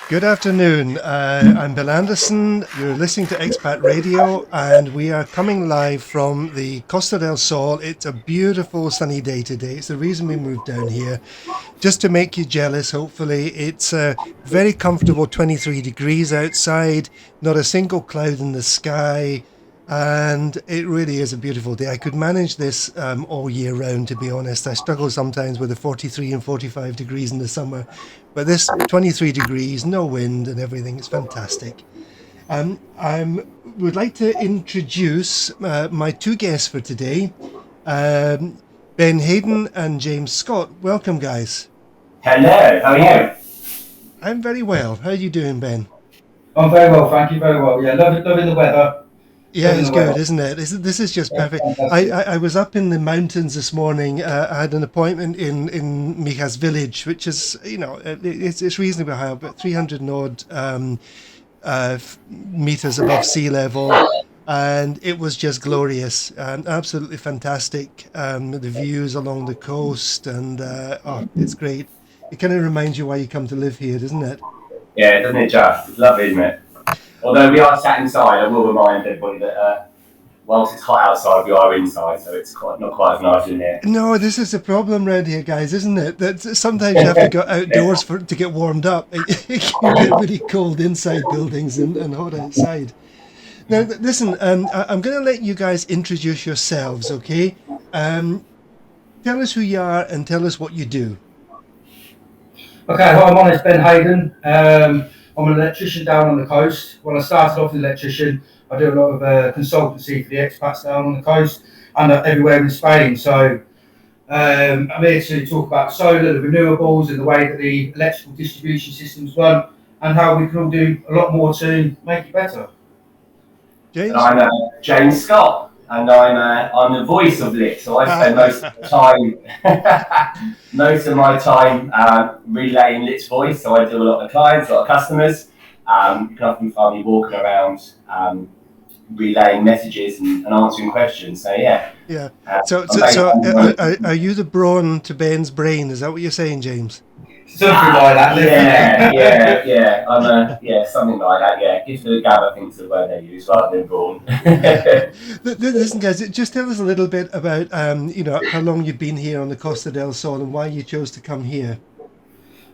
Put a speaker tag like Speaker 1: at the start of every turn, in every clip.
Speaker 1: Good afternoon. I'm Bill Anderson. You're listening to Expat Radio, and we are coming live from the Costa del Sol. It's a beautiful sunny day today. It's the reason we moved down here. Just to make you jealous, hopefully. It's a very comfortable 23 degrees outside, not a single cloud in the sky, and it really is a beautiful day. I could manage this all year round, to be honest. I struggle sometimes with the 43 and 45 degrees in the summer, but this 23 degrees, no wind and everything, it's fantastic. I would like to introduce my two guests for today, Ben Hayden and James Scott. Welcome, guys.
Speaker 2: Hello, how are you?
Speaker 1: I'm very well. How are you doing, Ben?
Speaker 3: I'm very well, thank you, very well. Yeah, loving the weather.
Speaker 1: Yeah, it's good, isn't it? This is just perfect. I was up in the mountains this morning. I had an appointment in Mijas village, which is, it's reasonably high, about 300 and odd meters above sea level. And it was just glorious and absolutely fantastic. The views along the coast and, it's great. It kind of reminds you why you come to live here, doesn't it?
Speaker 2: Yeah, doesn't it just? It's lovely, isn't it? Although we are sat inside, I will remind everybody that whilst it's hot outside, we are inside, so it's not quite as nice in here.
Speaker 1: No, this is the problem around here, guys, isn't it? That sometimes you have to go outdoors to get warmed up. It can get really cold inside buildings and hot outside. Now, listen, I'm going to let you guys introduce yourselves, okay? Tell us who you are and tell us what you do.
Speaker 3: Okay, hi, my name's Ben Hayden. I'm an electrician down on the coast. When I started off as an electrician, I do a lot of consultancy for the expats down on the coast and everywhere in Spain. So I'm here to talk about solar, the renewables, and the way that the electrical distribution systems run, and how we can all do a lot more to make it better.
Speaker 1: James?
Speaker 2: And I'm James Scott, and I'm the voice of Lit, so I spend most of my time relaying Lit's voice. So I do a lot of clients, a lot of customers. You can often find me walking around relaying messages and answering questions. So yeah.
Speaker 1: Yeah. So are you the brawn to Ben's brain? Is that what you're saying, James?
Speaker 3: Something like that.
Speaker 2: Yeah. Something like that. Yeah, gives the gab, I think, is the word they use rather than brawn.
Speaker 1: Listen, guys, just tell us a little bit about how long you've been here on the Costa del Sol and why you chose to come here.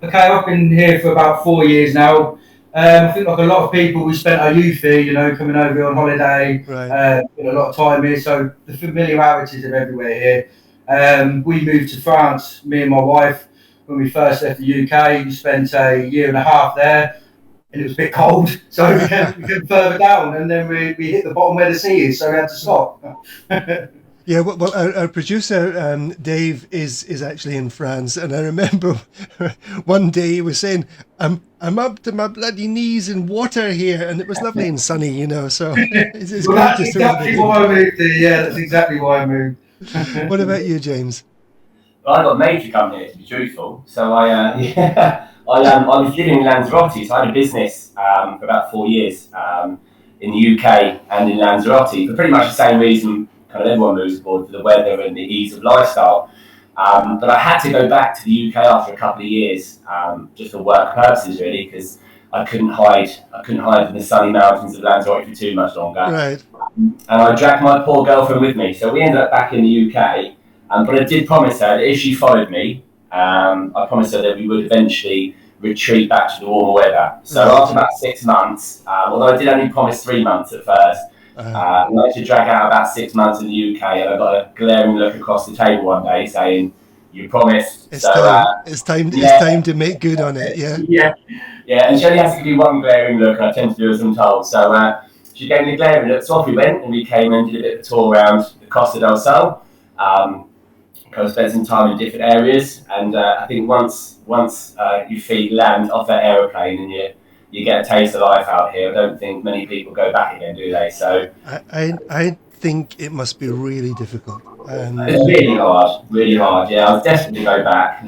Speaker 3: Okay, I've been here for about 4 years now. I think like a lot of people, we spent our youth here, coming over on holiday,
Speaker 1: right.
Speaker 3: A lot of time here, so the familiarities of everywhere here. We moved to France, me and my wife, when we first left the UK. We spent a year and a half there, and it was a bit cold, so we came further down, and then we hit the bottom where the sea is, so we had to stop.
Speaker 1: Yeah, well, our producer, Dave, is actually in France, and I remember one day he was saying, I'm up to my bloody knees in water here, and it was lovely and sunny, so it's
Speaker 3: well, that's exactly why I moved here. Yeah, that's exactly why I moved.
Speaker 1: What about you, James?
Speaker 2: Well, I got made to come here, to be truthful. So I was living in Lanzarote, so I had a business for about 4 years in the UK and in Lanzarote for pretty much the same reason. Kind of everyone moves abroad for the weather and the ease of lifestyle. But I had to go back to the UK after a couple of years, just for work purposes, really, because I couldn't hide in the sunny mountains of Lanzarote for too much longer.
Speaker 1: Right.
Speaker 2: And I dragged my poor girlfriend with me. So we ended up back in the UK. But I did promise her that if she followed me, I promised her that we would eventually retreat back to the warmer weather. So after about 6 months, although I did only promise 3 months at first, I managed to drag out about 6 months in the UK, and I got a glaring look across the table one day saying, "You promised."
Speaker 1: It's time to make good on it. Yeah.
Speaker 2: Yeah. And she only has to give you one glaring look, and I tend to do as I'm told. So she gave me a glaring look. So off we went, and we came and did a bit of a tour around the Costa del Sol. Kind of spent some time in different areas, and I think once you land off that aeroplane and you get a taste of life out here, I don't think many people go back again, do they? So
Speaker 1: I think it must be really difficult.
Speaker 2: It's really hard. Yeah, I'll definitely go back.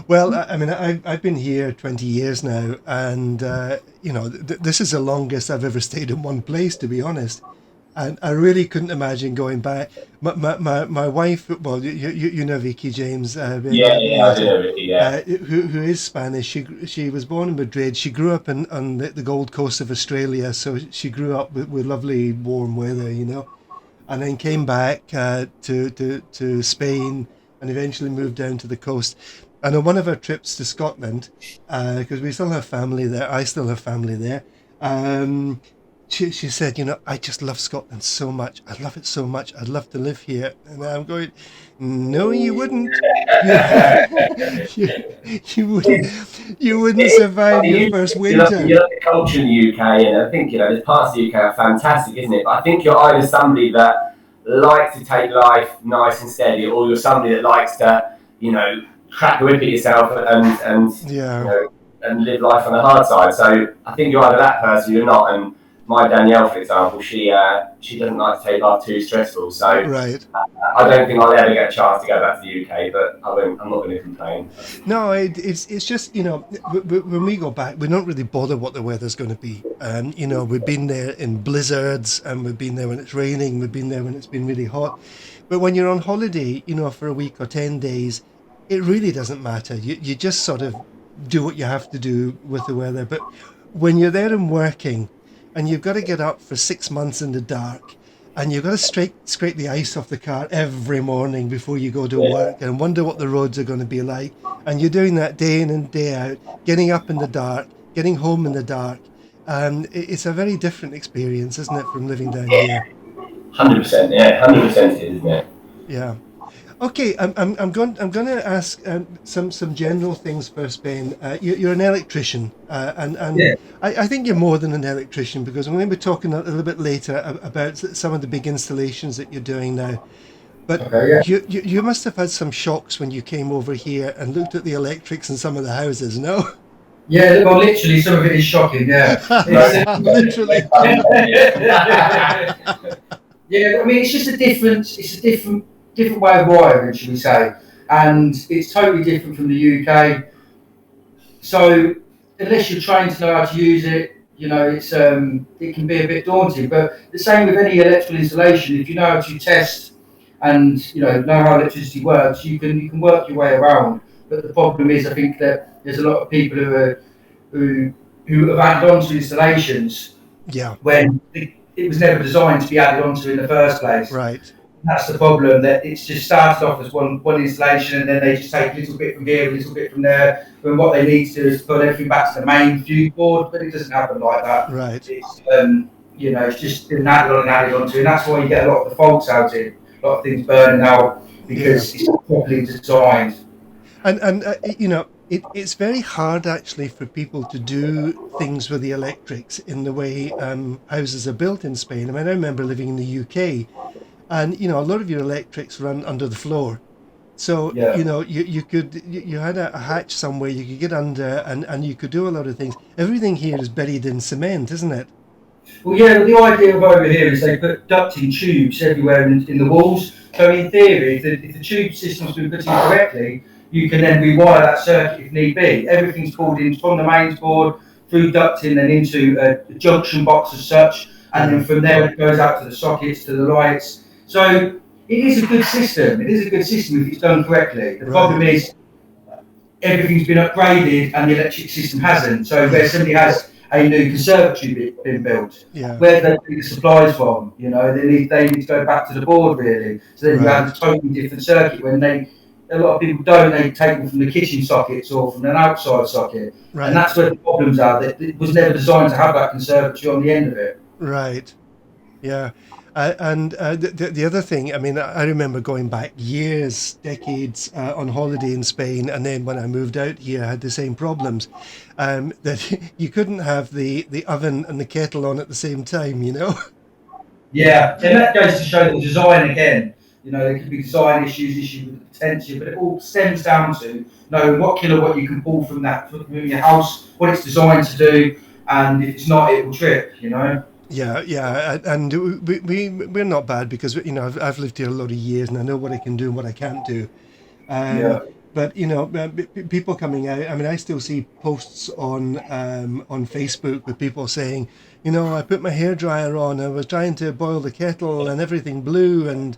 Speaker 1: Well, I mean, I've been here 20 years now, and this is the longest I've ever stayed in one place, to be honest. And I really couldn't imagine going back. My wife, well, you know Vicky James,
Speaker 2: Yeah, yeah, I do
Speaker 1: Benita,
Speaker 2: know Ricky. Yeah,
Speaker 1: who is Spanish. She was born in Madrid. She grew up on the Gold Coast of Australia, so she grew up with lovely warm weather, you know, and then came back to Spain and eventually moved down to the coast. And on one of our trips to Scotland, because we still have family there, I still have family there. Um, she said, you know, I just love Scotland so much. I love it so much. I'd love to live here. And I'm going, no, you wouldn't. You, you, you wouldn't survive your first
Speaker 2: you
Speaker 1: winter.
Speaker 2: love the culture in the UK, and I think there's parts of the UK are fantastic, isn't it? But I think you're either somebody that likes to take life nice and steady, or you're somebody that likes to crack the whip at yourself
Speaker 1: Yeah,
Speaker 2: and live life on the hard side. So I think you're either that person or you're not. And my Danielle, for example, she doesn't like to take life too stressful. So
Speaker 1: right.
Speaker 2: I don't think I'll ever get a chance to go back to the UK, but I'm not going to complain.
Speaker 1: No, it's just, you know, when we go back, we don't really bother what the weather's going to be. You know, we've been there in blizzards, and we've been there when it's raining, we've been there when it's been really hot. But when you're on holiday, you know, for a week or 10 days, it really doesn't matter. You just sort of do what you have to do with the weather. But when you're there and working, and you've got to get up for 6 months in the dark, and you've got to scrape the ice off the car every morning before you go to work, and wonder what the roads are going to be like, and you're doing that day in and day out, getting up in the dark, getting home in the dark. It's a very different experience, isn't it, from living down here?
Speaker 2: 100%, yeah, 100% it is, isn't it?
Speaker 1: Yeah. Okay, I'm going to ask some general things first, Ben. You're an electrician, and
Speaker 3: Yeah.
Speaker 1: I think you're more than an electrician, because we're going to be talking a little bit later about some of the big installations that you're doing now. But
Speaker 3: Okay. Yeah.
Speaker 1: you must have had some shocks when you came over here and looked at the electrics in some of the houses, no?
Speaker 3: Yeah. Well, literally, some of it is shocking. Yeah.
Speaker 1: Literally.
Speaker 3: Yeah, I mean, it's a different way of wiring, should we say, and it's totally different from the UK. So unless you're trained to know how to use it, it can be a bit daunting. But the same with any electrical installation, if you know how to test and know how electricity works, you can work your way around. But the problem is, I think that there's a lot of people who who have added on to installations
Speaker 1: Yeah,
Speaker 3: when it was never designed to be added onto in the first place.
Speaker 1: right,
Speaker 3: That's the problem. That it's just started off as one installation, and then they just take a little bit from here, a little bit from there. When what they need to do is put everything back to the main fuse board, but it doesn't happen like that.
Speaker 1: right.
Speaker 3: It's just been added on and added onto, and that's why you get a lot of the faults out here, a lot of things burning out
Speaker 1: Yeah.
Speaker 3: because it's not properly designed.
Speaker 1: And you know, it's very hard actually for people to do things with the electrics in the way houses are built in Spain. I mean, I remember living in the UK, and you know, a lot of your electrics run under the floor. So
Speaker 3: Yeah.
Speaker 1: you know, you had a hatch somewhere you could get under, and you could do a lot of things. Everything here is buried in cement, isn't it?
Speaker 3: Well, yeah, the idea of over here is they put ducting tubes everywhere in the walls. So in theory, if the tube system's been put in correctly, you can then rewire that circuit if need be. Everything's pulled in from the mains board, through ducting and into a junction box as such, and
Speaker 1: Yeah,
Speaker 3: then from there it goes out to the sockets, to the lights. So it is a good system. It is a good system if it's done correctly. The problem
Speaker 1: right.
Speaker 3: is everything's been upgraded and the electric system hasn't. So where
Speaker 1: Yes.
Speaker 3: somebody has a new conservatory been built,
Speaker 1: Yeah.
Speaker 3: where do they get the supplies from? They need to go back to the board really. So then you
Speaker 1: Right.
Speaker 3: have a totally different circuit when a lot of people don't, they take them from the kitchen sockets or from an outside socket. And
Speaker 1: Right.
Speaker 3: that's where the problems are. That it was never designed to have that conservatory on the end of it.
Speaker 1: Right. Yeah. And the other thing, I mean, I remember going back years, decades on holiday in Spain, and then when I moved out here, I had the same problems. That you couldn't have the oven and the kettle on at the same time, you know?
Speaker 3: Yeah, and that goes to show the design again. There could be design issues with the potential, but it all stems down to knowing what kilowatt you can pull from your house, what it's designed to do, and if it's not, it will trip.
Speaker 1: Yeah, yeah, and we're not bad because you know I've lived here a lot of years and I know what I can do and what I can't do. Um,
Speaker 3: Yeah.
Speaker 1: But people coming out. I mean, I still see posts on Facebook with people saying, I put my hairdryer on. I was trying to boil the kettle, and everything blew, and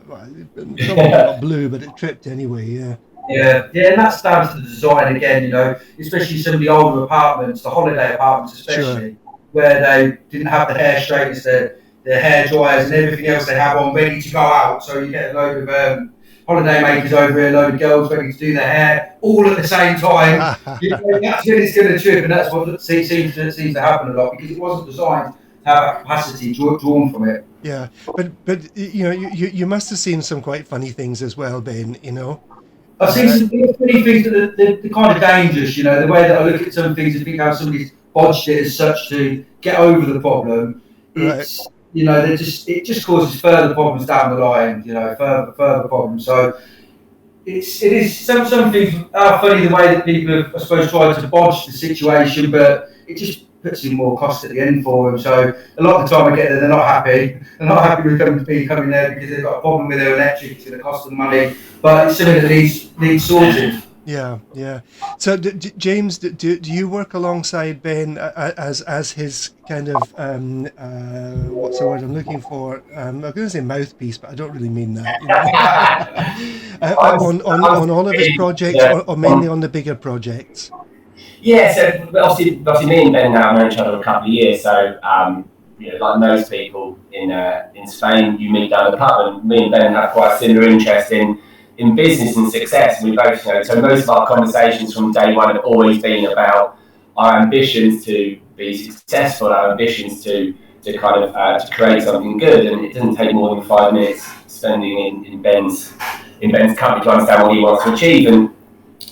Speaker 1: well, probably not blew, but it tripped anyway. Yeah.
Speaker 3: Yeah, and that's down to the design again, especially some of the older apartments, the holiday apartments
Speaker 1: Sure.
Speaker 3: especially, where they didn't have the hair straighters, the hair dryers and everything else they have on ready to go out. So you get a load of holiday makers over here, a load of girls ready to do their hair all at the same time. That's when it's going to trip, and that's what seems to happen a lot because it wasn't designed to have that capacity drawn from it.
Speaker 1: Yeah, but you must have seen some quite funny things as well, Ben.
Speaker 3: I've seen some funny things that they're kind of dangerous, the way that I look at some things and think how somebody's bodged it as such to get over the problem. It's, it just causes further problems down the line, further problems. So it is some things are funny the way that people have, I suppose, tried to bodge the situation, but it just puts in more cost at the end for them. So a lot of the time I get there, they're not happy. They're not happy with coming there because they've got a problem with their electric. It's going to cost them money, but it's something that needs sorted.
Speaker 1: Yeah. So, James, do you work alongside Ben as his kind of what's the word I'm looking for? I'm going to say mouthpiece, but I don't really mean that. On all of his projects, or mainly on the bigger projects.
Speaker 2: Yeah, so obviously me and Ben now know each other a couple of years. So like most people in Spain, you meet down the pub, and me and Ben have quite a similar interest in business and success. We both, so most of our conversations from day one have always been about our ambitions to be successful, our ambitions to kind of to create something good. And it doesn't take more than 5 minutes spending in Ben's company to understand what he wants to achieve. And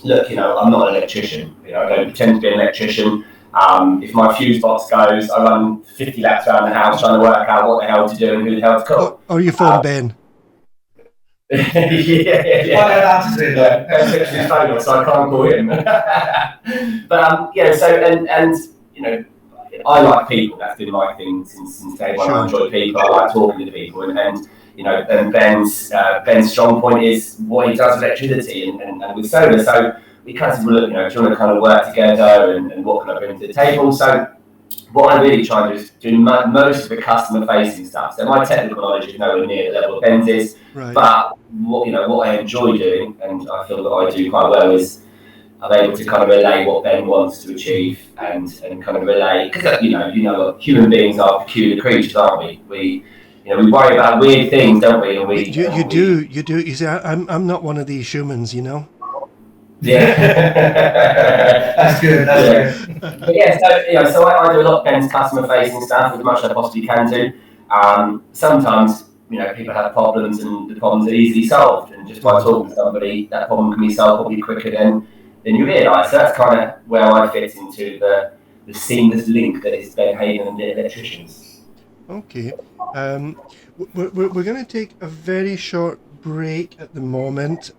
Speaker 2: look, I'm not an electrician. I don't pretend to be an electrician. If my fuse box goes, I run 50 laps around the house trying to work out what the hell to do and who the hell to call.
Speaker 1: Or you phone Ben.
Speaker 2: Yeah. So I can't call him. But I like people. That's been my thing since day one. Sure. I enjoy people. I like talking to people, and Ben's strong point is what he does with electricity and with solar. So we kind of look, do you want to kind of work together and what can I bring to the table? So what I really try to do is do most of the customer-facing stuff. So my technical knowledge is nowhere near the level of Ben's is, right. But what I enjoy doing, and I feel that I do quite well, is I'm able to kind of relay what Ben wants to achieve and kind of relay, because human beings are peculiar creatures, aren't we? We worry about weird things, don't we? And
Speaker 1: you do. You see, I'm not one of these humans,
Speaker 2: Yeah,
Speaker 3: that's good.
Speaker 2: But yeah, so I do a lot of Ben's customer-facing stuff as much as I possibly can do. Sometimes people have problems and the problems are easily solved, and just by talking to somebody, that problem can be solved probably quicker than you realise. So that's kind of where I fit into the seamless link that is Ben Hayden and the electricians.
Speaker 1: Okay, we're going to take a very short break at the moment.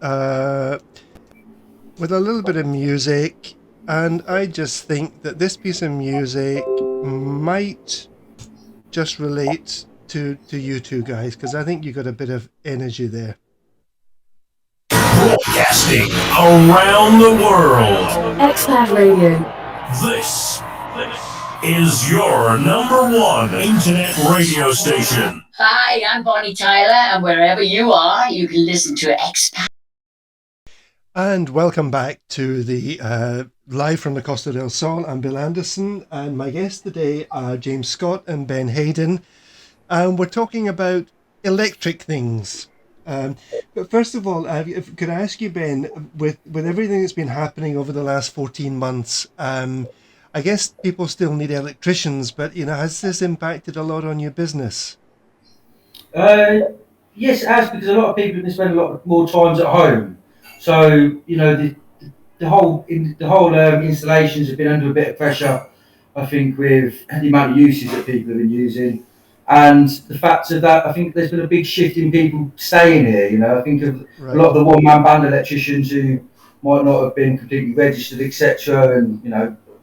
Speaker 1: With a little bit of music, and I just think that this piece of music might just relate to you two guys, because I think you got a bit of energy there.
Speaker 4: Broadcasting around the world.
Speaker 5: Expat Radio.
Speaker 4: This is your #1 internet radio station.
Speaker 6: Hi, I'm Bonnie Tyler, and wherever you are, you can listen to Expat.
Speaker 1: And welcome back to the live from the Costa del Sol. I'm Bill Anderson, and my guests today are James Scott and Ben Hayden, and we're talking about electric things. But first of all, could I ask you, Ben, with everything that's been happening over the last 14 months, I guess people still need electricians, but has this impacted a lot on your business?
Speaker 3: Yes, it has, because a lot of people can spend a lot more times at home. So the whole installations have been under a bit of pressure, I think, with the amount of uses that people have been using, and the fact of that, I think there's been a big shift in people staying here. I think of a lot of the one-man band electricians who might not have been completely registered, etc., and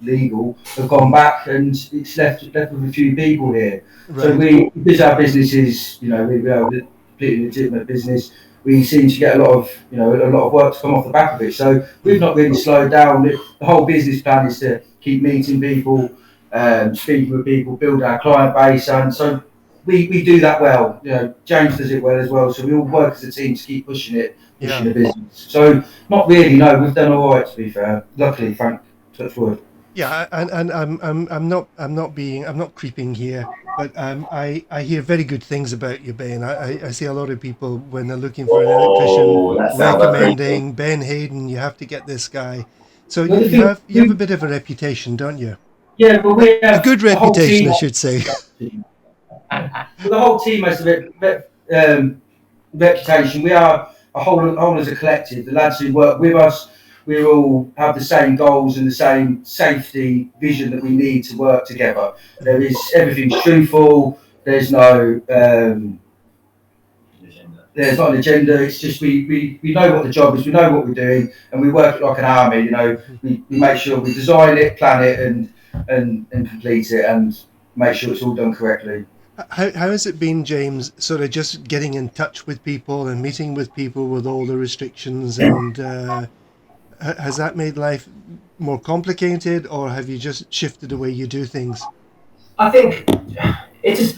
Speaker 3: legal, have gone back, and it's left with a few people here. Right. So because our business is, we are a completely legitimate business. we seem to get a lot of work to come off the back of it. So we've not really slowed down. The whole business plan is to keep meeting people, speaking with people, build our client base, and so we do that well. James does it well as well. So we all work as a team to keep pushing
Speaker 1: Yeah.
Speaker 3: the business. So not really. No, we've done all right, to be fair. Luckily, thank touch wood.
Speaker 1: Yeah, and I'm not creeping here, but I hear very good things about you, Ben. I see a lot of people when they're looking for an electrician
Speaker 2: Oh, that sounds like
Speaker 1: recommending Ben Hayden. You have to get this guy. So
Speaker 3: Well, the
Speaker 1: you have a
Speaker 3: thing,
Speaker 1: bit of a reputation, don't you?
Speaker 3: yeah, but we
Speaker 1: A
Speaker 3: have
Speaker 1: good
Speaker 3: the whole
Speaker 1: reputation,
Speaker 3: team.
Speaker 1: I should say.
Speaker 3: Well, the whole team has reputation. We are a whole as a collective. The lads who work with us, we all have the same goals and the same safety vision that we need to work together. There is everything's truthful. There's no there's not an agenda. It's just we know what the job is. We know what we're doing, and we work it like an army. We make sure we design it, plan it, and complete it, and make sure it's all done correctly.
Speaker 1: How has it been, James, sort of just getting in touch with people and meeting with people with all the restrictions, and has that made life more complicated, or have you just shifted the way you do things?
Speaker 2: I think it just,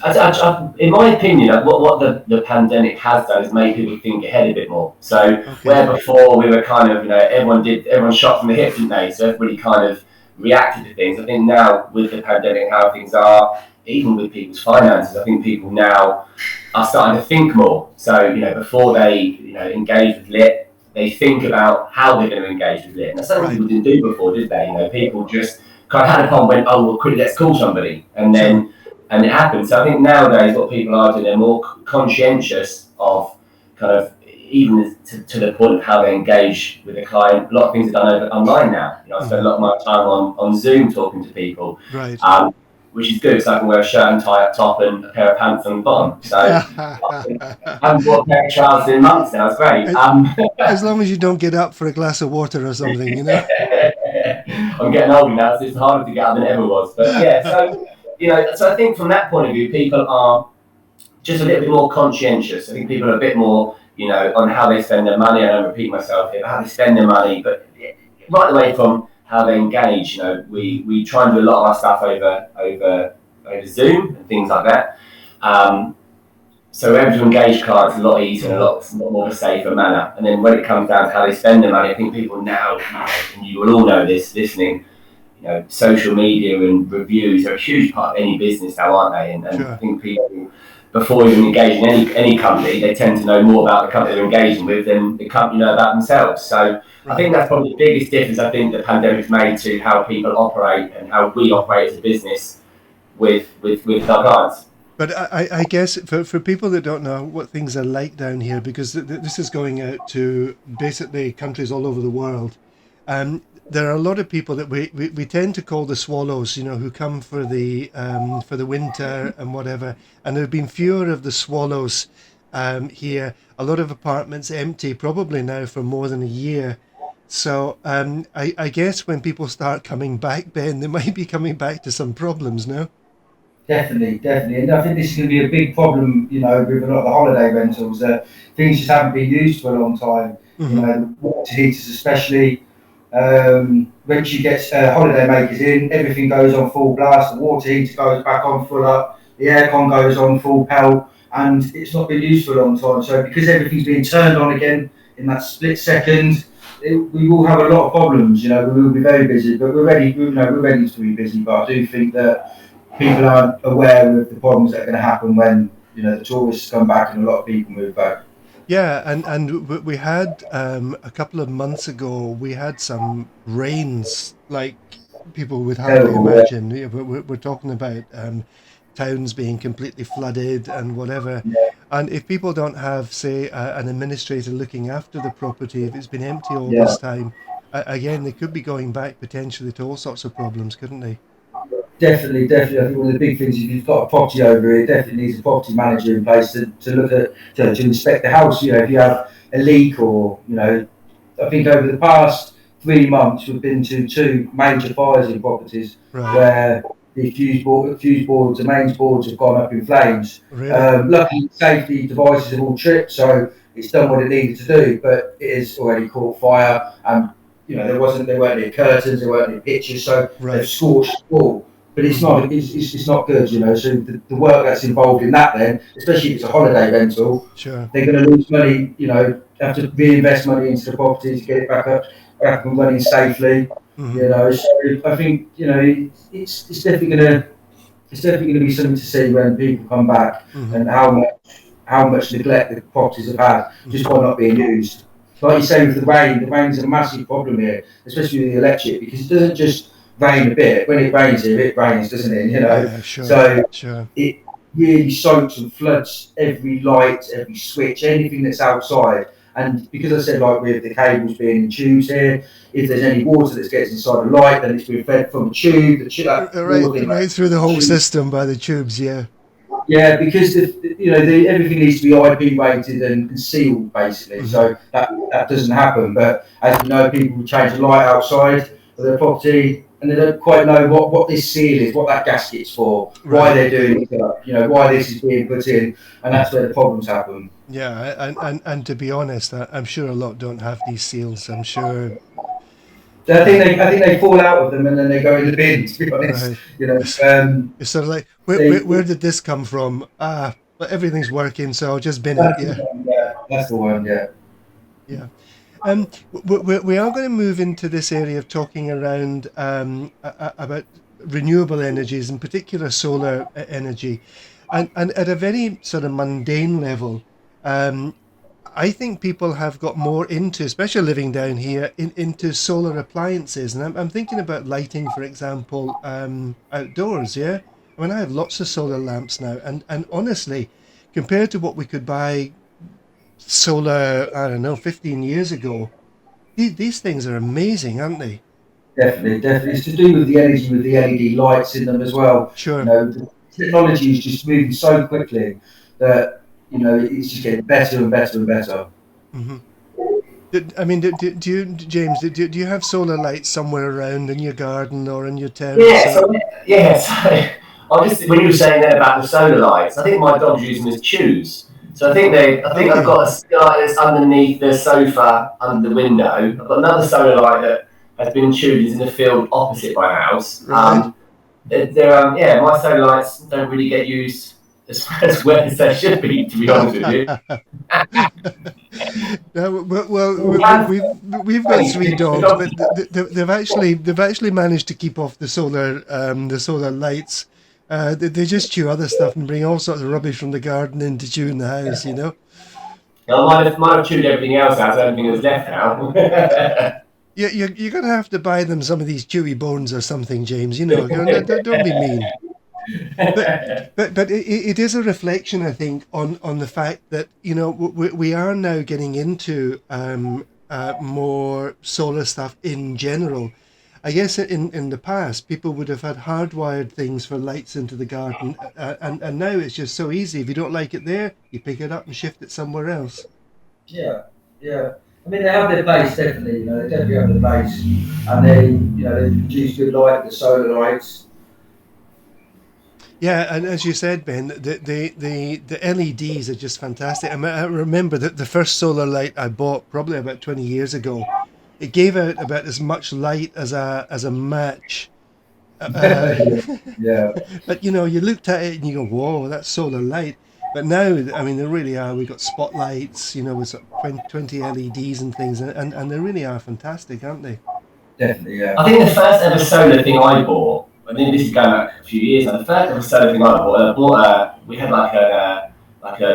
Speaker 2: in my opinion, what the pandemic has done is made people think ahead a bit more. So
Speaker 1: Okay.
Speaker 2: where before we were kind of, everyone shot from the hip, didn't they? So everybody kind of reacted to things. I think now with the pandemic, how things are, even with people's finances, I think people now are starting to think more. So before they engage with lit, they think about how they're going to engage with lit. And that's something people didn't do before, did they? People just kind of had a problem, went, oh, well, quickly, let's call somebody, and then and it happens. So I think nowadays what people are doing, they're more conscientious of kind of even to the point of how they engage with a client. A lot of things are done online now. I spend a lot of my time on Zoom talking to people,
Speaker 1: Right.
Speaker 2: which is good. So I can wear a shirt and tie up top and a pair of pants on the bottom. So I haven't bought a pair of trousers in months now. It's great.
Speaker 1: As long as you don't get up for a glass of water or something,
Speaker 2: I'm getting older now, so it's harder to get up than it ever was. But yeah, so I think from that point of view, people are just a little bit more conscientious. I think people are a bit more, on how they spend their money. I don't repeat myself here, but how they spend their money, but right away from how they engage. We try and do a lot of our stuff over Zoom and things like that. So we're able to engage clients a lot easier and a lot more of a safer manner. And then when it comes down to how they spend their money, I think people now, and you will all know this, listening, social media and reviews are a huge part of any business now, aren't they? And
Speaker 1: Sure.
Speaker 2: I think people, before even engaging any company, they tend to know more about the company they're engaging with than the company know about themselves. So I think that's probably the biggest difference I think the pandemic's made to how people operate and how we operate as a business with our clients.
Speaker 1: But I guess for people that don't know what things are like down here, because this is going out to basically countries all over the world, there are a lot of people that we tend to call the swallows, who come for the winter and whatever. And there have been fewer of the swallows here. A lot of apartments empty, probably now for more than a year. So I guess when people start coming back, Ben, they might be coming back to some problems now.
Speaker 3: Definitely, and I think this is going to be a big problem, with a lot of the holiday rentals. Things just haven't been used for a long time. The water heaters especially. Once you get holiday makers in, everything goes on full blast. The water heater goes back on full up. The aircon goes on full pelt, and it's not been used for a long time. So because everything's being turned on again in that split second, we will have a lot of problems. We will be very busy, but we're ready. We're ready to be busy. But I do think that people aren't aware of the problems that are going to happen when the tourists come back and a lot of people move back.
Speaker 1: Yeah, and we had a couple of months ago, we had some rains like people would hardly imagine. We're talking about towns being completely flooded and whatever. And if people don't have, say, an administrator looking after the property, if it's been empty all this time, again, they could be going back potentially to all sorts of problems, couldn't they?
Speaker 3: Definitely. I think one of the big things, if you've got a property over here, it definitely needs a property manager in place to look at, to inspect the house. If you have a leak or, I think over the past 3 months, we've been to 2 major fires in properties where the fuse boards, the mains boards have gone up in flames.
Speaker 1: Really?
Speaker 3: Luckily, safety devices have all tripped, so it's done what it needed to do, but it has already caught fire, and there weren't any curtains, there weren't any pictures, so
Speaker 1: Right.
Speaker 3: they've scorched the wall. But it's not good, So the work that's involved in that, then, especially if it's a holiday rental,
Speaker 1: Sure.
Speaker 3: they're going to lose money. Have to reinvest money into the property to get it back up and running safely. So I think it's definitely going to be something to see when people come back, and how much neglect the properties have had just by not being used. Like you say with the rain's a massive problem here, especially with the electric, because it doesn't just rain a bit. When it rains here, it rains, doesn't it?
Speaker 1: Yeah, sure.
Speaker 3: So it really soaks and floods every light, every switch, anything that's outside. And because I said, like with the cables being in tubes here, if there's any water that gets inside the light, then it's being fed from the tube.
Speaker 1: Right through the whole system by the tubes, yeah.
Speaker 3: Yeah, because everything needs to be IP rated and sealed, basically. So that doesn't happen. But as you know, people change the light outside of their property, and they don't quite know what this seal is, what that gasket's for, why they're doing it, why this is being put in, and that's where the problems happen.
Speaker 1: Yeah, and to be honest, I'm sure a lot don't have these seals. I'm sure.
Speaker 3: I think they fall out of them and then they go in the bin. To be honest,
Speaker 1: right. It's sort of like where did this come from? But everything's working, so I'll just bin it.
Speaker 3: Yeah, that's the one. Yeah.
Speaker 1: Yeah. We are going to move into this area of talking around about renewable energies, in particular solar energy, and at a very sort of mundane level. I think people have got more into, especially living down here, into solar appliances. And I'm thinking about lighting, for example, outdoors, yeah? I mean, I have lots of solar lamps now. And honestly, compared to what we could buy solar, 15 years ago, these things are amazing, aren't they?
Speaker 3: Definitely. It's to do with the energy, with the LED lights in them as well.
Speaker 1: Sure.
Speaker 3: The technology is just moving so quickly that it's just getting better and better and better.
Speaker 1: I mean, do you, James? Do you have solar lights somewhere around in your garden or in your terrace?
Speaker 2: Yeah. So when you were saying that about the solar lights, I think my dog's using them as chews. So I think I've got a sky that's underneath the sofa under the window. I've got another solar light that has been chewed. Is in the field opposite my house.
Speaker 1: Right.
Speaker 2: My solar lights don't really get used as well as they should be, to be honest with you.
Speaker 1: No, well, we've got 3 dogs, but they've actually managed to keep off the solar lights. They just chew other stuff and bring all sorts of rubbish from the garden in to chew in the house,
Speaker 2: Well, might have chewed everything else out, everything that's left now.
Speaker 1: You're going to have to buy them some of these chewy bones or something, James. Don't be mean. But it is a reflection, I think, on the fact that we are now getting into more solar stuff in general. I guess in the past people would have had hardwired things for lights into the garden, and now it's just so easy. If you don't like it there, you pick it up and shift it somewhere else.
Speaker 3: Yeah. I mean, they have their place, definitely. They definitely have their place, and they produce good light, the solar lights.
Speaker 1: Yeah, and as you said, Ben, the LEDs are just fantastic. I remember that the first solar light I bought probably about 20 years ago, it gave out about as much light as a match.
Speaker 3: Yeah.
Speaker 1: But you looked at it and you go, "Whoa, that's solar light." But now, I mean, there really are. We've got spotlights, with 20 LEDs and things, and they really are fantastic, aren't they?
Speaker 3: Definitely, yeah.
Speaker 2: I think the first ever solar thing I bought, I mean, this is going back a few years now. The first ever solar thing I bought, we had like a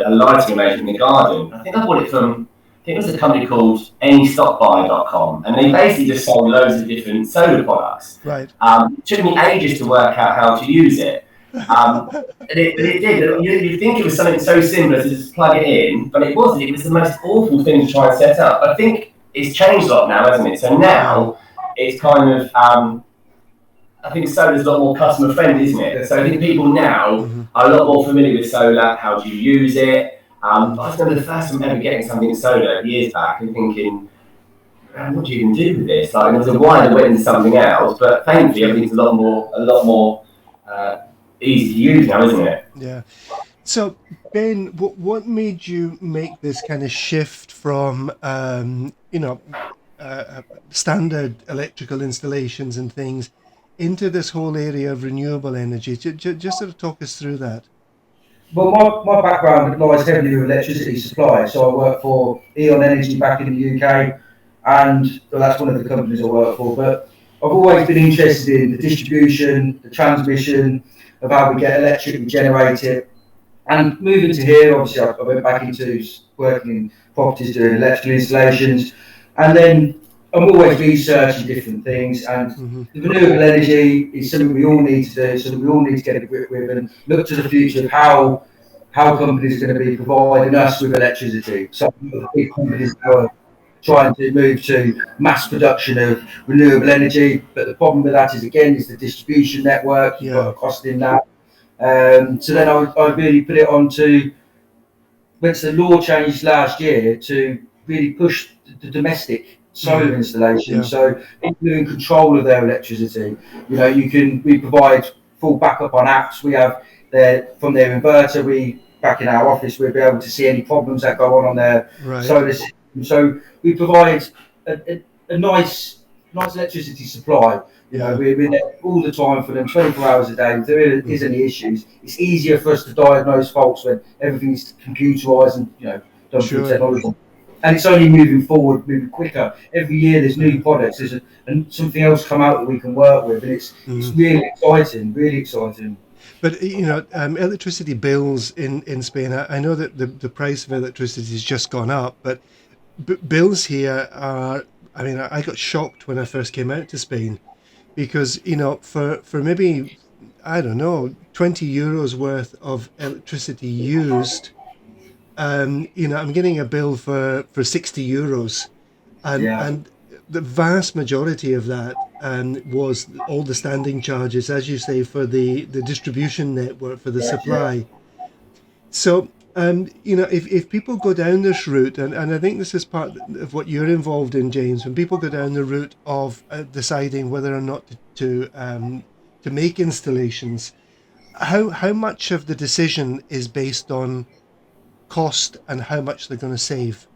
Speaker 2: lighting arrangement in the garden. I think I bought it from, it was a company called anystockbuy.com, and they basically just sold loads of different solar products.
Speaker 1: Right.
Speaker 2: It took me ages to work out how to use it. But it did. You'd think it was something so simple as to just plug it in, but it wasn't. It was the most awful thing to try and set up. But I think it's changed a lot now, hasn't it? So now it's kind of, I think solar's a lot more customer friendly, isn't it? So I think people now are a lot more familiar with solar. How do you use it? I remember the first time ever getting something solar years back and thinking, what do you even do with this? Like, there was a wire that went into something else, but thankfully everything's a lot more easy to use now, isn't it?
Speaker 1: Yeah. So, Ben, what made you make this kind of shift from, standard electrical installations and things into this whole area of renewable energy? Just sort of talk us through that.
Speaker 3: Well, my background lies heavily with electricity supply. So I work for Eon Energy back in the UK, and well, that's one of the companies I work for. But I've always been interested in the distribution, the transmission of how we get electric, we generate it. And moving to here, obviously, I went back into working in properties doing electrical installations, and then I'm always researching different things. And the renewable energy is something we all need to do, something we all need to get a grip with, and look to the future of how companies are going to be providing us with electricity. So the big companies now are trying to move to mass production of renewable energy, but the problem with that is again is the distribution network. You've got a cost in that. So then I really put it on to, once the law changed last year, to really push the domestic solar installation.
Speaker 1: Yeah.
Speaker 3: So people are in control of their electricity. We provide full backup on apps. We have from their inverter, back in our office, we'll be able to see any problems that go on their solar system. So we provide a nice electricity supply. We're there all the time for them, 24 hours a day. If there is any issues, it's easier for us to diagnose faults when everything's computerised and done through technology. And it's only moving forward, moving quicker. Every year there's new products, and something else come out that we can work with, and it's really exciting, really exciting.
Speaker 1: But electricity bills in Spain, I know that the price of electricity has just gone up, but bills here are, I mean, I got shocked when I first came out to Spain, because for maybe, I don't know, 20 euros worth of electricity used, I'm getting a bill for 60 euros, and the vast majority of that was all the standing charges, as you say, for the distribution network, for the supply. So, if people go down this route, and I think this is part of what you're involved in, James, when people go down the route of deciding whether or not to make installations, how much of the decision is based on cost and how much they're going to save?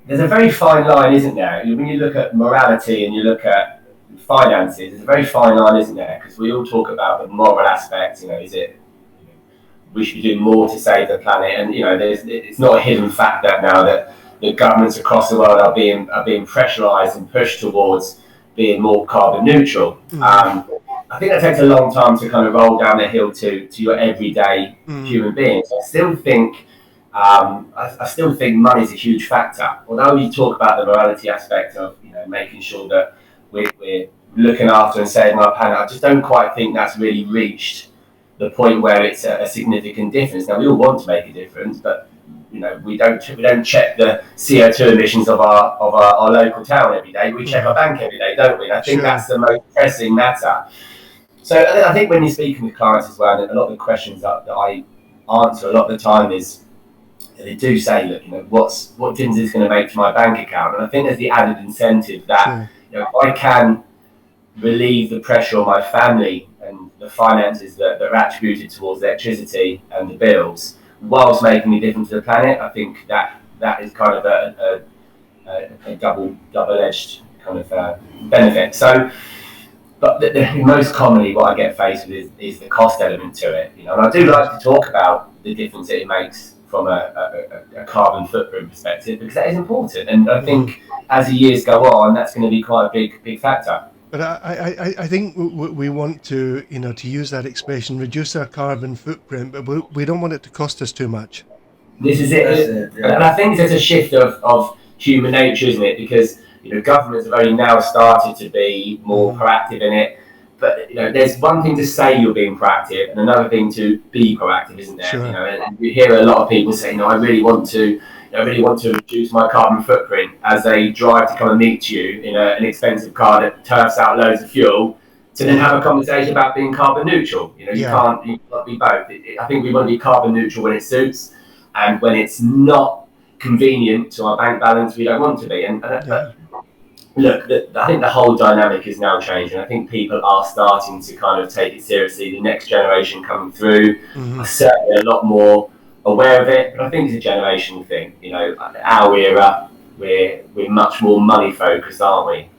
Speaker 2: There's a very fine line, isn't there? When you look at morality and you look at finances, there's a very fine line, isn't there? Because we all talk about the moral aspect. Is it we should be doing more to save the planet? And it's not a hidden fact that now that the governments across the world are being pressurised and pushed towards being more carbon neutral. I think that takes a long time to kind of roll down the hill to your everyday human beings. I still think money is a huge factor. Although you talk about the morality aspect of making sure that we're looking after and saving our planet, I just don't quite think that's really reached the point where it's a significant difference. Now we all want to make a difference, but we don't check the CO2 emissions of our local town every day. We check our bank every day, don't we? And I think that's the most pressing matter. So I think when you're speaking with clients as well, a lot of the questions that I answer a lot of the time is, they do say, look, what difference is going to make to my bank account? And I think there's the added incentive that if I can relieve the pressure on my family and the finances that are attributed towards electricity and the bills, whilst making a difference to the planet, I think that is kind of a double-edged kind of benefit. So, but most commonly what I get faced with is the cost element to it. And I do like to talk about the difference that it makes from a carbon footprint perspective, because that is important. And I think as the years go on, that's going to be quite a big factor.
Speaker 1: But I think we want to, to use that expression, reduce our carbon footprint, but we don't want it to cost us too much.
Speaker 2: This is it. And I think there's a shift of human nature, isn't it? Because, governments have only now started to be more proactive in it. But, there's one thing to say you're being proactive and another thing to be proactive, isn't there?
Speaker 1: Sure.
Speaker 2: And you hear a lot of people say, I really want to reduce my carbon footprint, as they drive to come and meet you in an expensive car that turfs out loads of fuel, to then have a conversation about being carbon neutral. You can't be both. I think we want to be carbon neutral when it suits, and when it's not convenient to our bank balance, we don't want to be. look, I think the whole dynamic is now changing. I think people are starting to kind of take it seriously. The next generation coming through are certainly a lot more aware of it, but I think it's a generational thing. You know, our era, we're much more money focused, aren't we?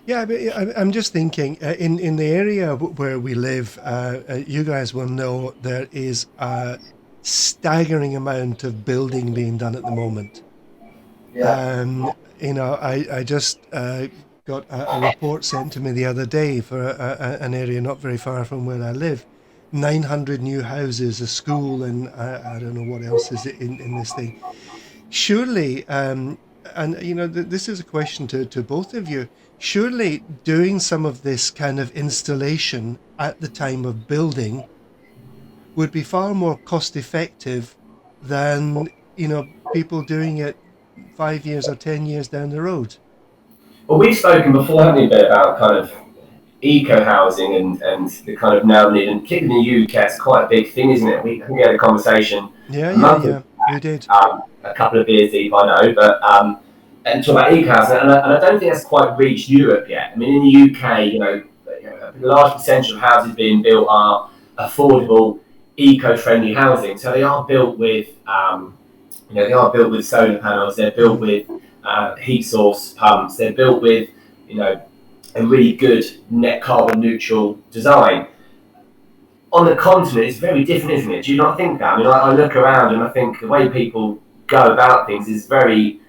Speaker 1: Yeah, but I'm just thinking in the area where we live, you guys will know there is a staggering amount of building being done at the moment.
Speaker 3: Yeah.
Speaker 1: You know, I just got a report sent to me the other day for an area not very far from where I live. 900 new houses, a school, and I don't know what else is in this thing. Surely, and you know, this is a question to both of you. Surely, doing some of this kind of installation at the time of building would be far more cost effective than, you know, people doing it 5 years or 10 years down the road.
Speaker 2: Well, we've spoken before, haven't we, a bit about kind of eco housing and the kind of now need, and particularly in the UK, it's quite a big thing, isn't it? I think we had a conversation
Speaker 1: Yeah,
Speaker 2: a
Speaker 1: yeah,
Speaker 2: month
Speaker 1: yeah.
Speaker 2: ago,
Speaker 1: We did.
Speaker 2: a couple of beers deep, I know, but and talk about eco housing, and I don't think that's quite reached Europe yet. I mean, in the UK, you know, a large percentage of houses being built are affordable, eco-friendly housing, so they are built with, you know, they are built with solar panels, they're built with heat source pumps, they're built with, you know, a really good net carbon neutral design. On the continent, it's very different, isn't it? Do you not think that? I mean, I look around and I think the way people go about things is very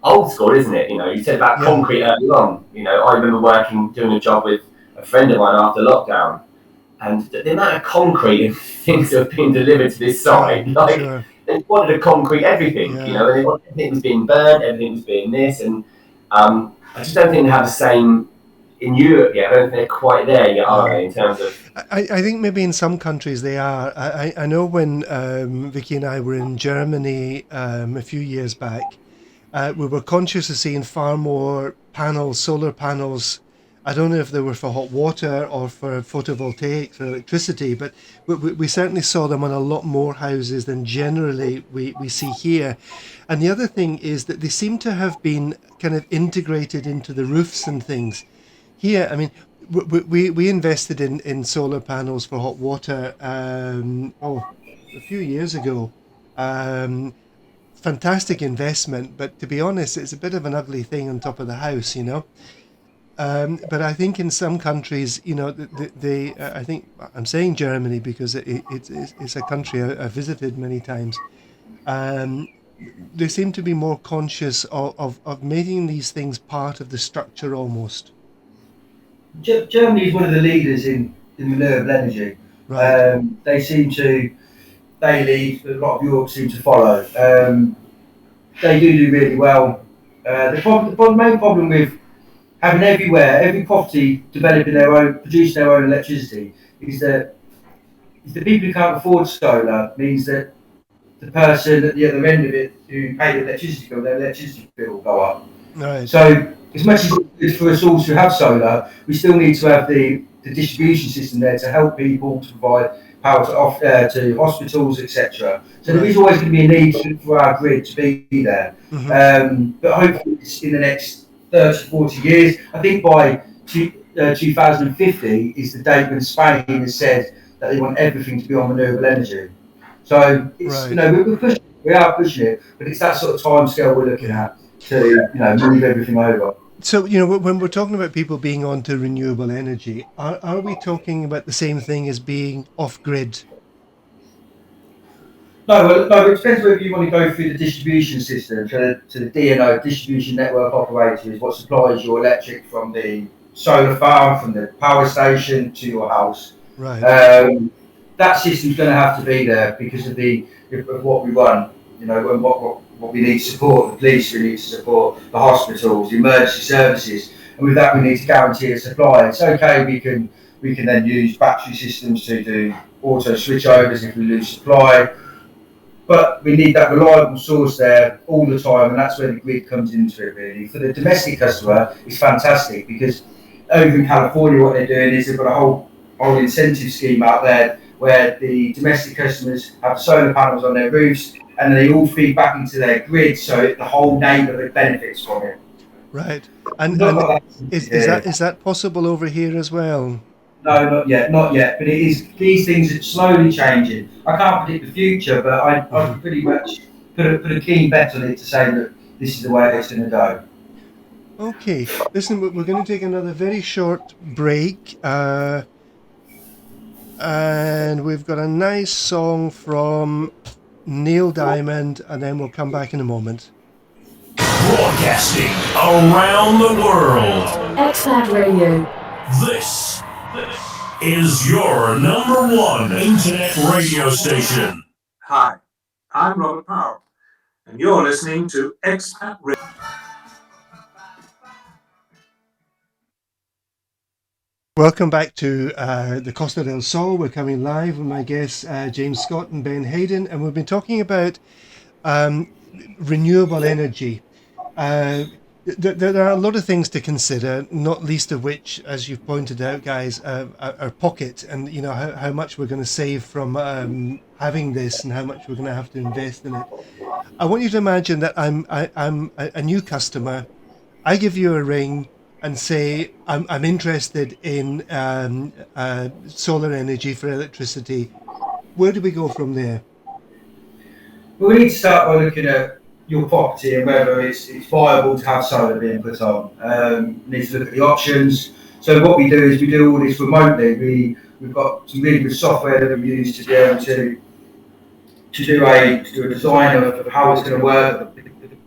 Speaker 2: old school, isn't it? You know, you said about
Speaker 1: Yeah.
Speaker 2: concrete earlier on. You know, I remember doing a job with a friend of mine after lockdown, and the amount of concrete and things that have been delivered to this site, like,
Speaker 1: Sure.
Speaker 2: they wanted to concrete everything,
Speaker 1: Yeah.
Speaker 2: you know, and everything was being burned, everything was being this, and I just don't think they have the same in Europe yet. I don't think they're quite there yet, are they, in terms of...
Speaker 1: I think maybe in some countries they are. I know when Vicky and I were in Germany a few years back, we were conscious of seeing far more panels, solar panels. I don't know if they were for hot water or for photovoltaics or electricity, but we certainly saw them on a lot more houses than generally we see here. And the other thing is that they seem to have been kind of integrated into the roofs and things. Here, I mean, we invested in solar panels for hot water a few years ago. Um, Fantastic investment, but to be honest, it's a bit of an ugly thing on top of the house, you know. But I think in some countries, you know, I think I'm saying Germany because it's a country I've visited many times. Um, they seem to be more conscious of making these things part of the structure almost.
Speaker 3: Germany is one of the leaders in renewable energy.
Speaker 1: Right.
Speaker 3: They seem to, they lead, a lot of Europe seem to follow. They do really well. The main problem with having every property developing their own, producing their own electricity, is that if the people who can't afford solar means that the person at the other end of it who paid the electricity bill, their electricity bill will go up.
Speaker 1: Right.
Speaker 3: So as much as it's good for us all to have solar, we still need to have the distribution system there to help people, to provide power to hospitals, etc. So there is always going to be a need for our grid to be there. But hopefully in the next 30, 40 years, I think by 2050 is the date when Spain has said that they want everything to be on renewable energy. So it's, you know, we are pushing it, but it's that sort of time scale we're looking at to, you know, move everything over.
Speaker 1: So, you know, when we're talking about people being onto renewable energy, are we talking about the same thing as being off grid?
Speaker 3: No, it depends whether you want to go through the distribution system. To the DNO, distribution network operator, is what supplies your electric from the solar farm, from the power station to your house.
Speaker 1: Right.
Speaker 3: That system's going to have to be there because of what we run. You know, and what we need to support. The police, we need to support the hospitals, the emergency services, and with that we need to guarantee a supply. It's okay, we can then use battery systems to do auto switchovers if we lose supply, but we need that reliable source there all the time, and that's where the grid comes into it really. For the domestic customer, it's fantastic because over in California what they're doing is they've got a whole incentive scheme out there where the domestic customers have solar panels on their roofs, and they all feed back into their grid, so the whole neighbourhood benefits from it.
Speaker 1: Right. And
Speaker 3: Not got that
Speaker 1: is that possible over here as well?
Speaker 3: No, not yet. But it is. These things are slowly changing. I can't predict the future, but I pretty much put a keen bet on it to say that this is the way it's going to go.
Speaker 1: Okay. Listen, we're going to take another very short break. And we've got a nice song from Neil Diamond, and then we'll come back in a moment.
Speaker 4: Broadcasting around the world.
Speaker 5: Expat Radio.
Speaker 4: This is your number one internet radio station.
Speaker 7: Hi, I'm Robert Powell, and you're listening to Expat Radio.
Speaker 1: Welcome back to the Costa del Sol. We're coming live with my guests, James Scott and Ben Hayden, and we've been talking about renewable energy. There are a lot of things to consider, not least of which, as you've pointed out, guys, our pocket, and you know how much we're going to save from having this, and how much we're going to have to invest in it. I want you to imagine that I'm a new customer. I give you a ring and say I'm interested in solar energy for electricity. Where do we go from there?
Speaker 3: Well, we need to start by looking at your property and whether it's viable to have solar being put on. We need to look at the options. So what we do is we do all this remotely. We've got some really good software that we use to be able to do a design of how it's going to work,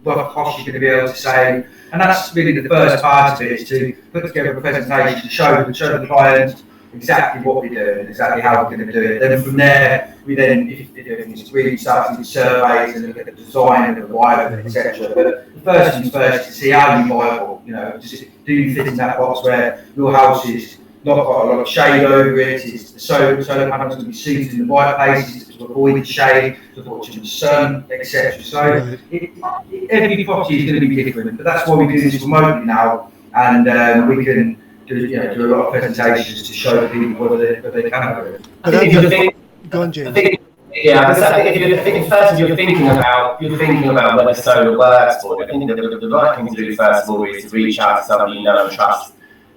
Speaker 3: what costs you're going to be able to save. And that's really the first part of it, is to put together a presentation to show the client exactly what we do and exactly how we're going to do it. Then from there, we then, if it's really start to do surveys and look at the design and the wiring, etc. But the first things first is to see how you viable. You know, just do you fit in that box where your house is not got a lot of shade over it? Is the solar panels going to be seated in the right places to avoid the shade, to avoid too much sun, etc. So every property is going to be different, but that's why we do this remotely now, and we can do a lot of presentations to show people whether they can do it.
Speaker 1: Go on, James.
Speaker 2: Yeah, I think first you're thinking about whether solar works for you. I think the right thing to do first of all is to reach out to somebody you know and trust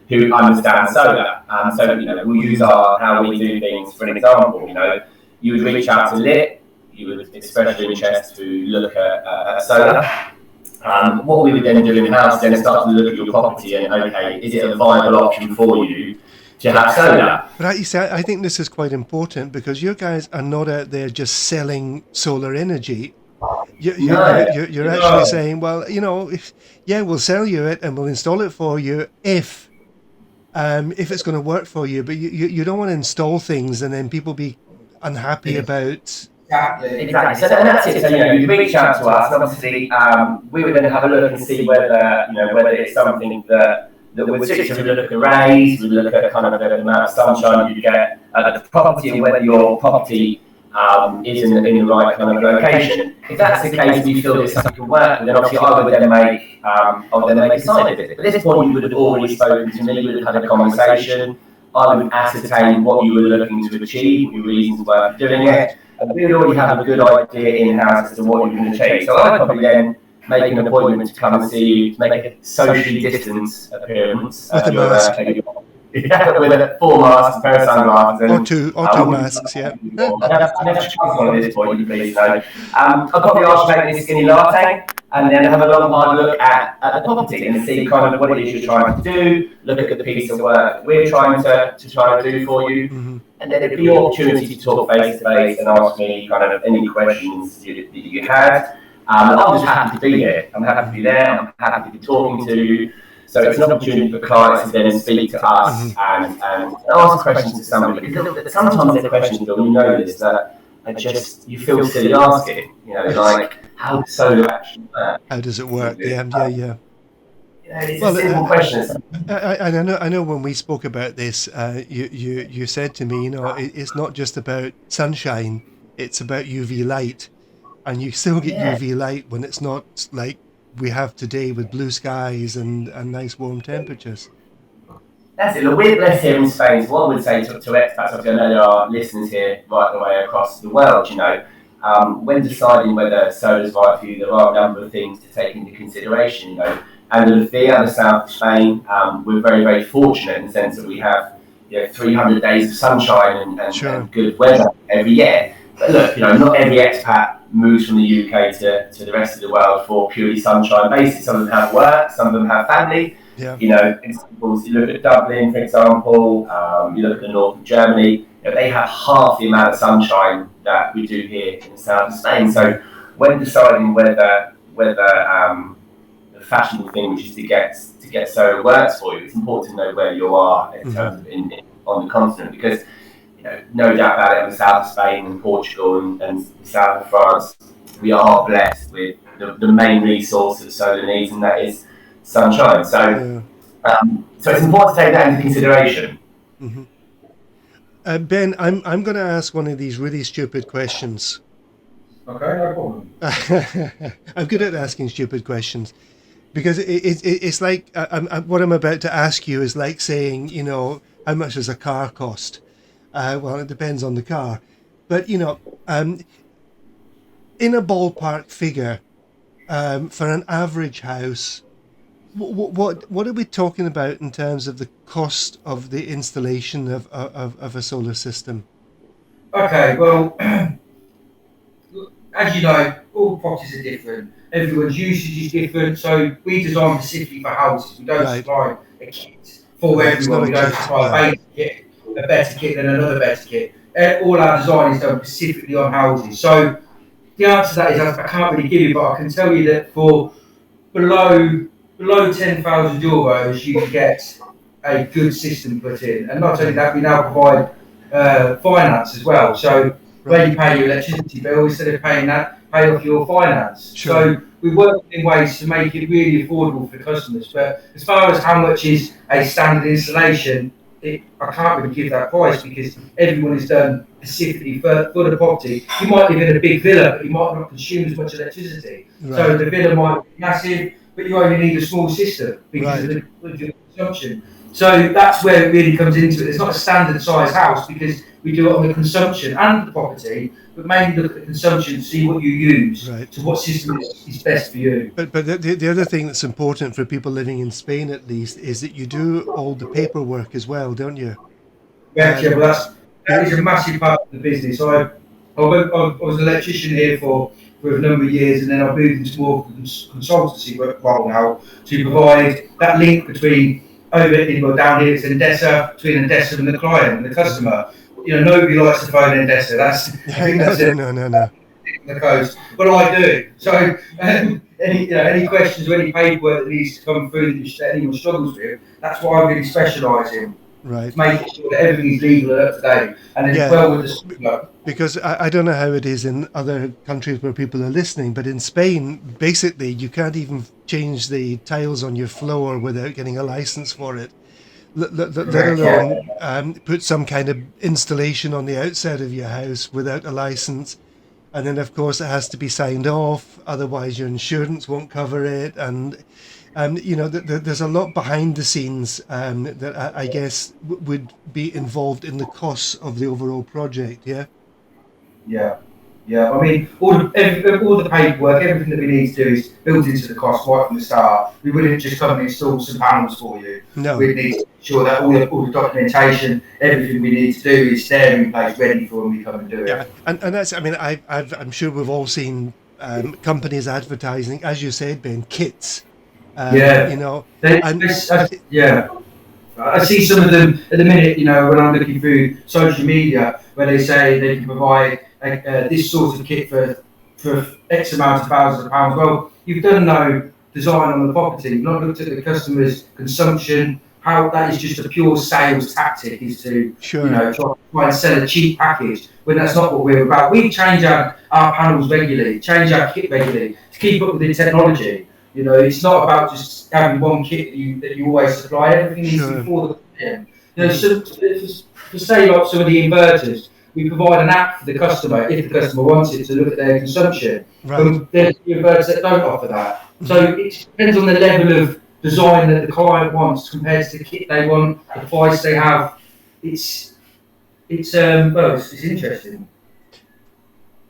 Speaker 2: who understands solar. So we'll use how we do things. For an example, you would reach out to Lit, you would express your interest to look at solar. What we would then do in-house then start to look at your property and, okay, is it a viable option for you to have solar?
Speaker 1: But you see, I think this is quite important, because you guys are not out there just selling solar energy. You're actually saying, well, we'll sell you it and we'll install it for you if it's going to work for you. But you don't want to install things and then people be unhappy about.
Speaker 2: Exactly. So that's it. So you reach out to us, and obviously we would then have a look and see whether it's something that would suit you. We look at arrays, we look at kind of the amount of sunshine you get at the property, and whether your property is in the right kind of location. If that's the case, we feel it's something can work, then obviously I would then make a site visit. But at this point, you would have already spoken to me, we would have had a conversation. I would ascertain what you were looking to achieve, your reasons for doing it. And we would already have a good idea in-house as to what you can achieve. So I'd probably then make an appointment to come and see you, to make a socially distanced appearance.
Speaker 1: With a mask.
Speaker 2: With 4 masks, a pair of sunglasses.
Speaker 1: Or two masks, yeah.
Speaker 2: At this point, please know. I'd probably ask you to make this skinny latte, and then have a long hard look at the property and see kind of what it is you're trying to do, look at the piece of work we're trying to do for you. Mm-hmm. And then it'd be your opportunity to talk face to face and ask me kind of any questions that you had. I'm just happy to be here. I'm happy to be there. I'm happy to be talking to you. So it's an opportunity for clients to then speak to us and ask questions to somebody. Because sometimes there are questions, Bill, you know this, that you feel silly asking. Like, how does solar actually work?
Speaker 1: How does it work? Yeah.
Speaker 2: It's a simple question.
Speaker 1: I know when we spoke about this, you said to me, it's not just about sunshine, it's about UV light, and you still get UV light when it's not like we have today with blue skies and nice warm temperatures.
Speaker 2: That's it. Look, we're blessed here in Spain. So what I would say to expats, obviously I know there are listeners here right the way across the world, when deciding whether solar is right for you, there are a number of things to take into consideration. Andalusia, the south of Spain, we're very, very fortunate in the sense that we have 300 days of sunshine and good weather every year. But look, not every expat moves from the UK to the rest of the world for purely sunshine basis. Some of them have work, some of them have family.
Speaker 1: Yeah.
Speaker 2: Examples, you look at Dublin, for example, you look at the north of Germany, they have half the amount of sunshine that we do here in the south of Spain. So when deciding whether the fashionable thing, which is to get solar works for you, it's important to know where you are in terms of on the continent, because no doubt about it, in the south of Spain and Portugal and the south of France, we are blessed with the main resource of solar needs, and that is sunshine. So, so it's important to take that into consideration.
Speaker 1: Mm-hmm. Ben, I'm going to ask one of these really stupid questions.
Speaker 3: Okay, no problem.
Speaker 1: I'm good at asking stupid questions, because it's like what I'm about to ask you is like saying, how much does a car cost? Well, it depends on the car, but in a ballpark figure, for an average house, what are we talking about in terms of the cost of the installation of a solar system?
Speaker 3: Okay, well, as you know, all properties are different. Everyone's usage is different, so we design specifically for houses. We don't supply a kit for everyone. We don't supply a basic kit, a better kit than another better kit. All our design is done specifically on houses. So the answer to that is I can't really give you, but I can tell you that for below €10,000, you can get a good system put in. And not only that, we now provide finance as well. So where you pay your electricity bill, instead of paying that, pay off your finance.
Speaker 1: Sure.
Speaker 3: So we work in ways to make it really affordable for customers. But as far as how much is a standard installation, I can't really give that price, because everyone is done specifically for the property. You might live in a big villa, but you might not consume as much electricity. Right. So the villa might be massive, but you only need a small system because of the consumption. So that's where it really comes into it. It's not a standard size house, because we do it on the consumption and the property, but mainly look at the consumption to see what you use, to what system is best for you.
Speaker 1: But the other thing that's important for people living in Spain, at least, is that you do all the paperwork as well, don't you?
Speaker 3: Yeah, well, that is a massive part of the business. I was an electrician here for a number of years, and then I moved into more consultancy role now to provide that link between down here it's Endesa, between Endesa and the client and the customer. Nobody likes to phone Endesa. No. The coast, but I do. So any questions or any paperwork that needs to come through that anyone struggles with, that's what I really specialise in.
Speaker 1: Right.
Speaker 3: Making sure that everything is legal and up to date, and then well with the.
Speaker 1: Because I don't know how it is in other countries where people are listening, but in Spain, basically, you can't even change the tiles on your floor without getting a license for it. Let alone put some kind of installation on the outside of your house without a license. And then, of course, it has to be signed off. Otherwise, your insurance won't cover it. And there's a lot behind the scenes that I guess would be involved in the costs of the overall project. Yeah.
Speaker 3: I mean, all the paperwork, everything that we need to do is built into the cost right from the start. We wouldn't just come and install some panels for you.
Speaker 1: No.
Speaker 3: We'd need to ensure that all the documentation, everything we need to do is there in place, ready for when we come and do it.
Speaker 1: Yeah, and that's. I mean, I'm sure we've all seen companies advertising, as you said, Ben, kits.
Speaker 3: I see some of them at the minute, when I'm looking through social media, where they say they can provide this sort of kit for X amount of thousands of pounds. Well, you've done no design on the property. You've not looked at the customer's consumption. How that is just a pure sales tactic is to try and sell a cheap package, when that's not what we're about. We change our panels regularly, change our kit regularly to keep up with the technology. It's not about just having one kit that you always supply. Everything needs to be for the client. For say like some of the inverters, we provide an app for the customer if the customer wants it to look at their consumption. But there's inverters that don't offer that. So it depends on the level of design that the client wants compared to the kit they want, the price they have. It's interesting.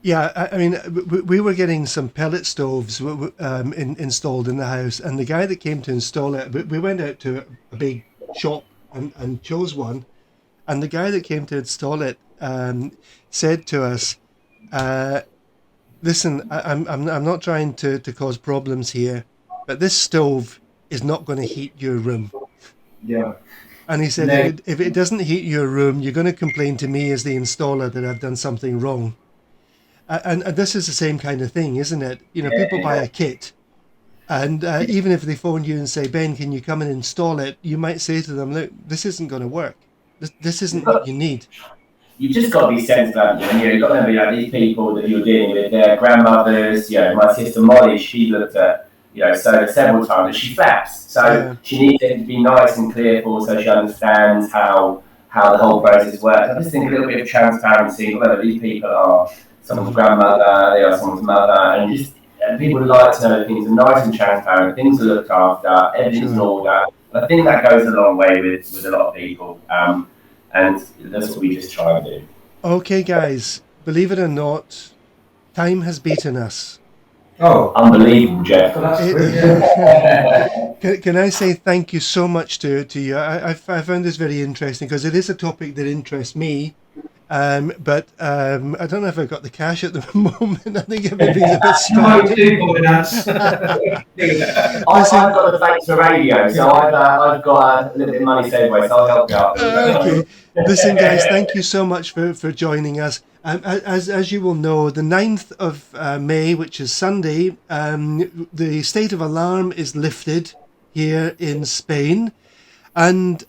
Speaker 1: Yeah, I mean, we were getting some pellet stoves installed in the house, and the guy that came to install it, we went out to a big shop and chose one, and the guy that came to install it said to us, uh, "Listen, I'm not trying to cause problems here, but this stove is not going to heat your room."
Speaker 2: Yeah.
Speaker 1: And he said,
Speaker 2: No.
Speaker 1: if it doesn't heat your room, you're going to complain to me as the installer that I've done something wrong. And this is the same kind of thing, isn't it? You know, people buy
Speaker 2: Yeah.
Speaker 1: a kit, and even if they phone you and say, "Ben, can you come and install it?" You might say to them, "Look, this isn't going to work. This isn't what you need."
Speaker 2: You've just got to be sensible, haven't you? And you've got to remember, these people that you're dealing with, their grandmothers. My sister Molly, she looked at, solar several times, and she flaps. So
Speaker 1: Yeah,
Speaker 2: she needs it to be nice and clear for her, so she understands how the whole process works. I just think a little bit of transparency, whether these people are someone's grandmother, they are someone's mother, and just people like to know that things are nice and transparent, things are looked after, everything's in
Speaker 1: sure.
Speaker 2: order. I think that goes a long way with a lot of people. And that's what we just try and do.
Speaker 1: Okay, guys, believe it or not, time has beaten us.
Speaker 3: Oh,
Speaker 2: Unbelievable, Jeff.
Speaker 3: so that's
Speaker 1: It-
Speaker 3: good. Yeah.
Speaker 1: can I say thank you so much to you? I found this very interesting because it is a topic that interests me. But I don't know if I've got the cash at the moment. I think everything's a bit strapped.
Speaker 2: I've got the thanks for radio, so I've got a little bit of money saved away, so I'll help you out.
Speaker 1: Okay. Listen, guys, thank you so much for joining us. As you will know, the 9th of May, which is Sunday, the state of alarm is lifted here in Spain. And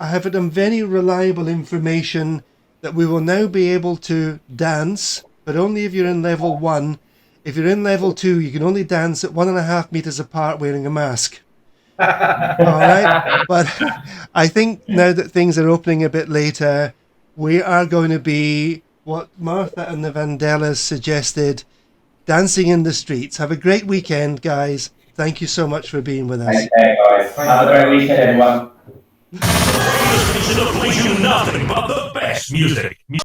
Speaker 1: I have some very reliable information that we will now be able to dance, but only if you're in level 1. If you're in level 2, you can only dance at 1.5 meters apart wearing a mask. All right, but I think now that things are opening a bit later, we are going to be what Martha and the Vandellas suggested, dancing in the streets. Have a great weekend, guys. Thank you so much for being with us.
Speaker 2: Okay, guys. Have a great weekend, everyone.
Speaker 4: Radio station that plays you nothing but the best music.